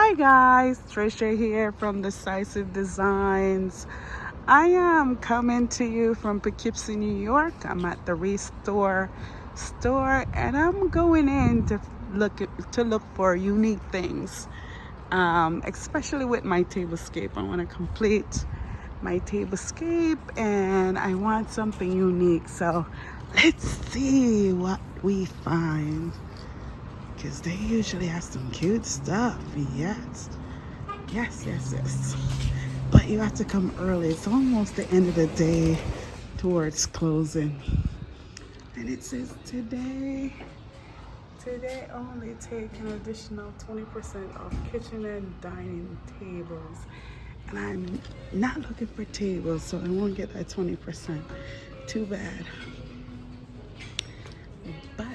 Hi guys, Trisha here from Decisive Designs. I am coming to you from Poughkeepsie, New York. I'm at the Restore store and I'm going in to look for unique things, especially with my Tablescape. I want to complete my Tablescape and I want something unique. So let's see what we find, because they usually have some cute stuff. Yes. But you have to come early. It's almost the end of the day towards closing. And it says today only take an additional 20% off kitchen and dining tables. And I'm not looking for tables, so I won't get that 20%. Too bad. But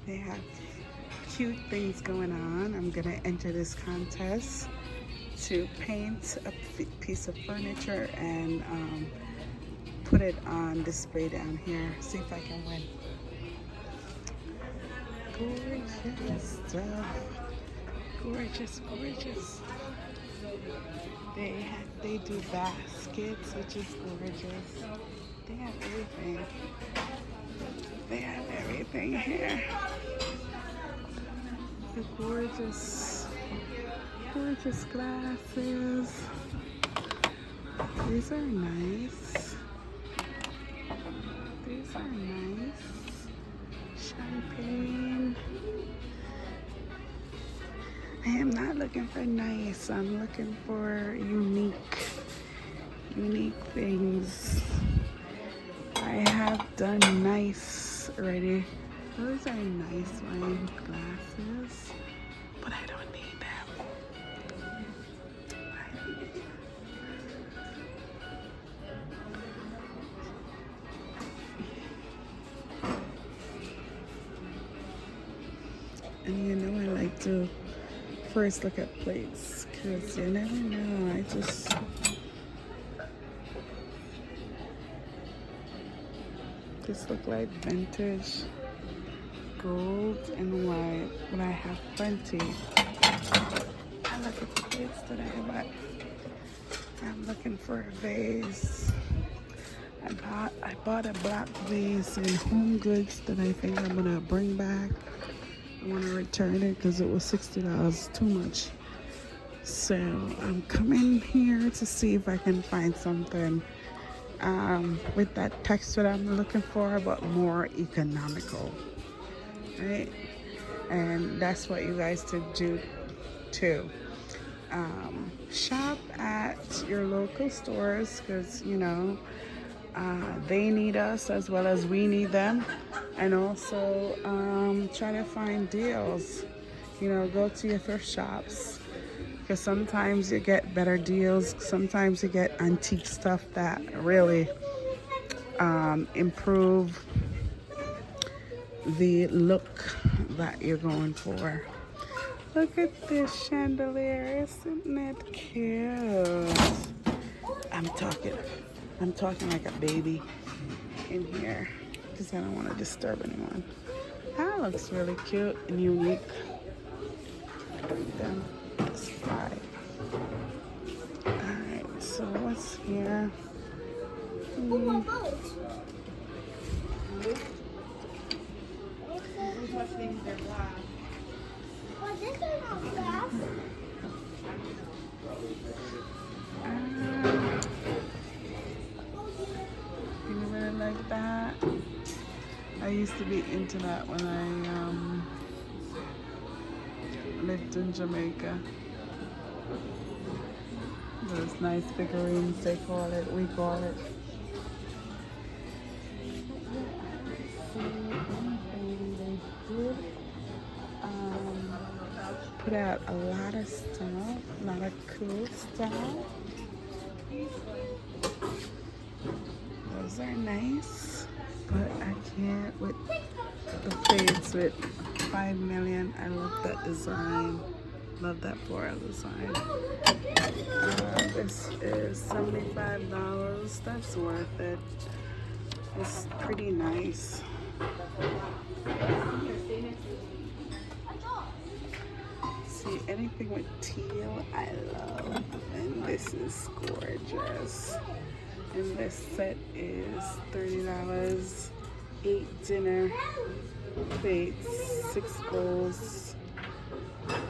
they have cute things going on. I'm gonna enter this contest to paint a piece of furniture and put it on display down here. See if I can win. Gorgeous stuff. Gorgeous. They do baskets, which is gorgeous. They have everything. They have everything here. The gorgeous glasses. These are nice. Champagne. I am not looking for nice. I'm looking for unique things. I have done nice already. Those are nice wine glasses, but I don't need them. And you know, I like to first look at plates, because you never know. This look like vintage gold and white, but I have plenty. I look at the plates today, but I'm looking for a vase. I bought a black vase in Home Goods that I think I'm gonna bring back. I want to return it because it was $60 too much. So I'm coming here to see if I can find something with that texture that I'm looking for, but more economical, right? And that's what you guys should do too. Shop at your local stores, because you know they need us as well as we need them. And also try to find deals. You know, go to your thrift shops, because sometimes you get better deals. Sometimes you get antique stuff that really improve the look that you're going for. Look at this chandelier. Isn't it cute? I'm talking like a baby in here, because I don't want to disturb anyone. That looks really cute and unique. That's fine. Alright, so what's here? You really like that? I used to be into that when I lived in Jamaica. Those nice figurines, they call it, we call it. They did put out a lot of stuff, a lot of cool stuff. Those are nice, but I can't with the fades with 5 million. I love that design. Love that floral design. This is $75. That's worth it. It's pretty nice. see anything with teal I love, and this is gorgeous. And this set is $30. 8 dinner plates, 6 bowls,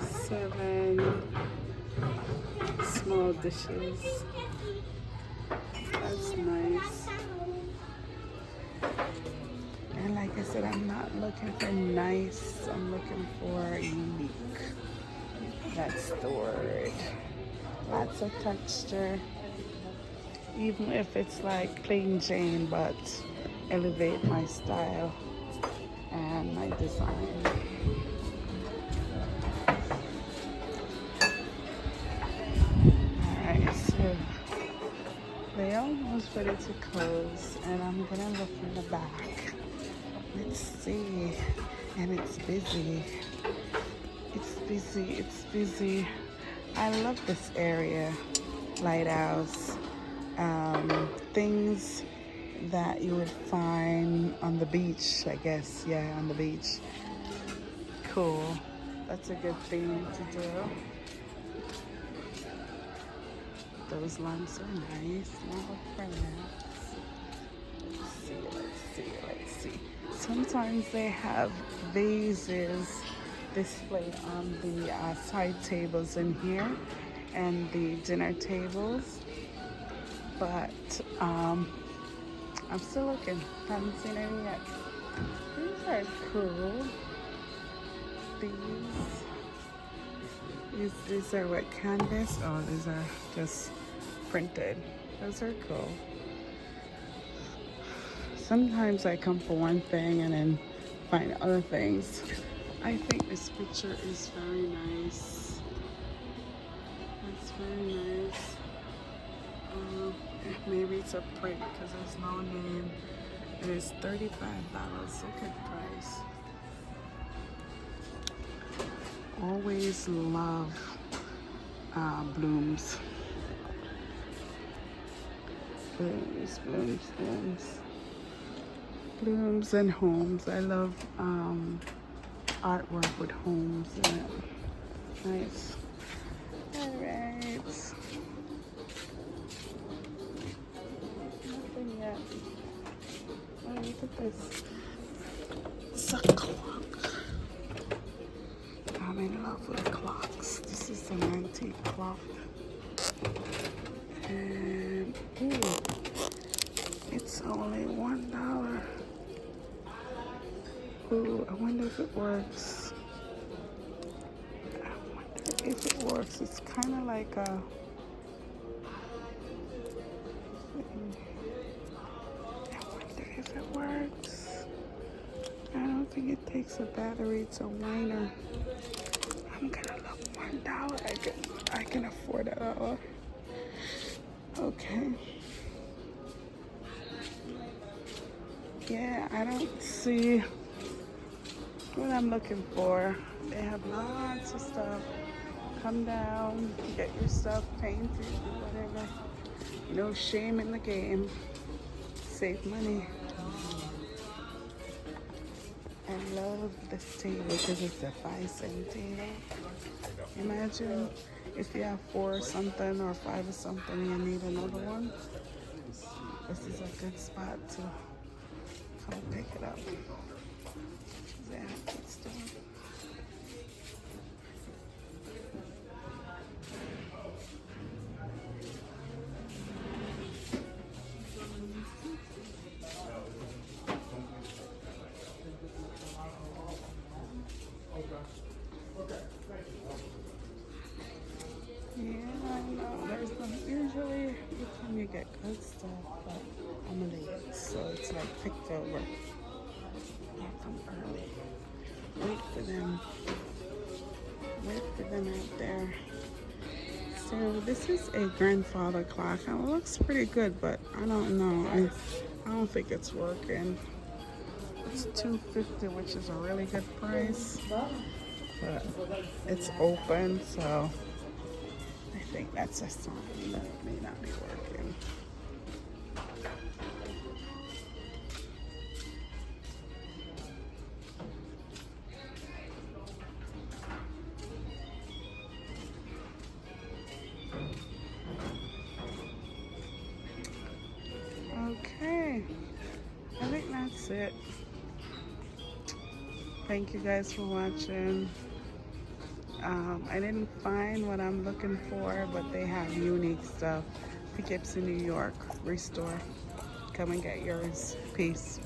7 small dishes. That's nice. And like I said, I'm not looking for nice, I'm looking for unique. That's the word. Lots of texture. Even if it's like plain Jane, but elevate my style and my design. Alright, so they're almost ready to close, and I'm gonna look in the back. Let's see. And it's busy. It's busy, it's busy. I love this area. Lighthouse. Things that you would find on the beach, I guess. Yeah, on the beach. Cool. That's a good thing to do. Those lamps are nice. Now perhaps. Let's see. Sometimes they have vases displayed on the side tables in here and the dinner tables. But I'm still looking. Haven't seen any yet. These are cool. These are what, canvas? Oh, these are just printed. Those are cool. Sometimes I come for one thing and then find other things. I think this picture is very nice. It's very nice. Maybe it's a print because there's no name. It is $35. A good price. Always love blooms. Blooms and homes. I love artwork with homes in it. Nice. Alright. Nothing yet. Oh, look at this. It's a clock. I'm in love with clocks. This is an antique clock. And ooh, it's only $1. Ooh, I wonder if it works. It's kind of like a... I wonder if it works. I don't think it takes a battery. It's a whiner. I'm gonna look. $1. I can afford it all. Okay. Yeah, I don't see what I'm looking for. They have lots of stuff. Come down, get your stuff painted, whatever. No shame in the game. Save money. I love this table because it's a 5-cent table. Imagine if you have 4 or something or 5 or something and you need another one. This is a good spot to come pick it up. Yeah, let's do it. Usually you get good stuff, but I'm late, so it's like picked over. I'll come early. Wait for them out there. So this is a grandfather clock, and it looks pretty good, but I don't know. I don't think it's working. It's $2.50, which is a really good price, but it's open, so I think that's a sign that it may not be working. Okay, I think that's it. Thank you guys for watching. I didn't find what I'm looking for, but they have unique stuff. Poughkeepsie, New York, Restore. Come and get yours. Peace.